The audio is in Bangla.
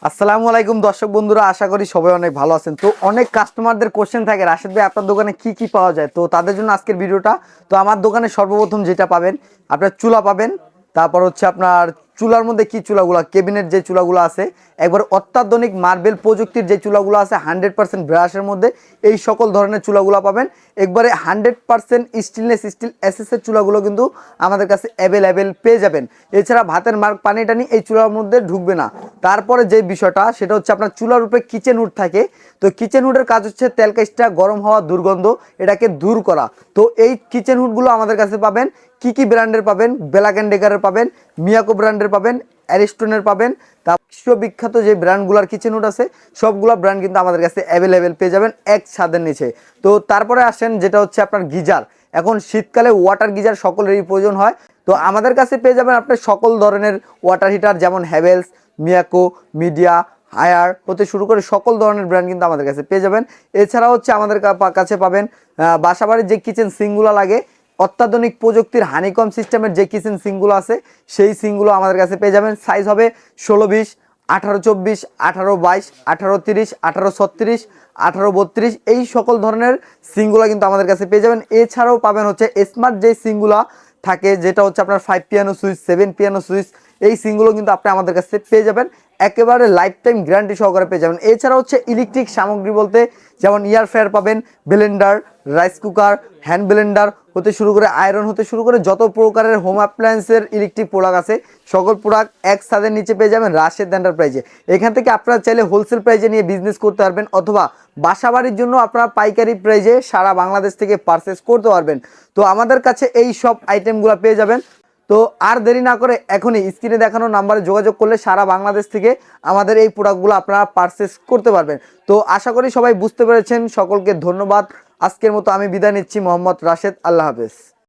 আসসালামু আলাইকুম দর্শক বন্ধুরা, আশা করি সবাই অনেক ভালো আছেন। তো অনেক কাস্টমারদের কোশ্চেন থাকে, রাশেদ ভাই আপনার দোকানে কি কি পাওয়া যায়। তো তাদের জন্য আজকের ভিডিওটা। তো আমার দোকানে সর্বপ্রথম যেটা পাবেন, আপনার চুলা পাবেন। তারপর হচ্ছে আপনার চুলার মধ্যে কি চুলাগুলো, কেবিনেট যে চুলাগুলো আছে, একবার অত্যাধুনিক মার্বেল প্রযুক্তির যে চুলাগুলো আছে 100% ব্রাশের মধ্যে, এই সকল ধরনের চুলাগুলো পাবেন। একবারে 100% স্টেনলেস স্টিল এসএসের চুলাগুলো কিন্তু আমাদের কাছে অ্যাভেলেবেল পেয়ে যাবেন। এছাড়া ভাতের মার পানি টানি এই চুলার মধ্যে ঢুকবে না। তারপরে যে বিষয়টা সেটা হচ্ছে আপনার চুলার উপরে কিচেন হুড থাকে। তো কিচেন হুডের কাজ হচ্ছে তেল কাজটা গরম হওয়া দুর্গন্ধ এটাকে দূর করা। তো এই কিচেন হুডগুলো আমাদের কাছে পাবেন কি কি ব্র্যান্ডের পাবেন, ব্ল্যাক অ্যান্ড ডেকারের পাবেন, মিয়াকো ব্র্যান্ডের পাবেন, অ্যারিস্টনের পাবেন। তা বিশ্ববিখ্যাত যে ব্র্যান্ডগুলোর কিচেন হুড আছে সবগুলো ব্র্যান্ড কিন্তু আমাদের কাছে অ্যাভেলেবেল পেয়ে যাবেন এক ছাদের নিচে। তো তারপরে আসেন যেটা হচ্ছে আপনার গিজার। এখন শীতকালে ওয়াটার গিজার সকলেরই প্রয়োজন হয়। তো আমাদের কাছে পেয়ে যাবেন আপনি সকল ধরনের ওয়াটার হিটার, যেমন হ্যাভেলস, মিয়াকো, মিডিয়া, হায়ার হতে শুরু করে সকল ধরনের ব্র্যান্ড কিন্তু আমাদের কাছে পেয়ে যাবেন। এছাড়া হচ্ছে আমাদের কাছে পাবেন বাসাবাড়ির যে কিচেন সিঙ্কগুলো লাগে, অত্যাধুনিক প্রযুক্তির হানিকম সিস্টেমের যে কিচেন সিঙ্কগুলো আছে সেই সিঙ্কগুলো আমাদের কাছে পেয়ে যাবেন। সাইজ হবে 16-20, 18-24, 18-22, 18-30, 18-36, 18-32, এই সকল ধরনের সিঙ্কগুলো কিন্তু আমাদের কাছে পেয়ে যাবেন। এছাড়াও পাবেন হচ্ছে স্মার্ট যে সিঙ্কগুলো থাকে, যেটা হচ্ছে আপনার 5 পিয়ানো সুইচ, 7 পিয়ানো সুইচ, এই সিঙ্কগুলো কিন্তু আপনি আমাদের কাছে পেয়ে যাবেন। একেবারে লাইফ টাইম গ্যারান্টি সহকারে পেয়ে যাবেন। এছাড়া হচ্ছে ইলেকট্রিক সামগ্রী বলতে যেমন ইয়ার ফ্রায়ার পাবেন, Blender, rice cooker, hand Blender হতে শুরু করে আয়রন হতে শুরু করে যত প্রকারের হোম অ্যাপ্লায়েন্সের ইলেকট্রিক প্রোডাক্ট আছে সকল প্রোডাক্ট এক ছাদের নিচে পেয়ে যাবেন রাশেদ এন্টারপ্রাইজে। এখান থেকে আপনারা চাইলে হোলসেল প্রাইজে নিয়ে বিজনেস করতে পারবেন, অথবা বাসাবাড়ির জন্য আপনারা পাইকারি প্রাইজে সারা বাংলাদেশ থেকে পারচেস করতে পারবেন। তো আমাদের কাছে এই সব আইটেমগুলো পেয়ে যাবেন। তো আর দেরি না করে এখনই স্ক্রিনে দেখানো নাম্বারে যোগাযোগ করলে সারা বাংলাদেশ থেকে আমাদের এই প্রোডাক্টগুলো আপনারা পারচেস করতে পারবেন। তো আশা করি সবাই বুঝতে পেরেছেন। সকলকে ধন্যবাদ। আজকের মতো আমি বিদায় নিচ্ছি। মোহাম্মদ রাশেদ। আল্লাহ হাফেজ।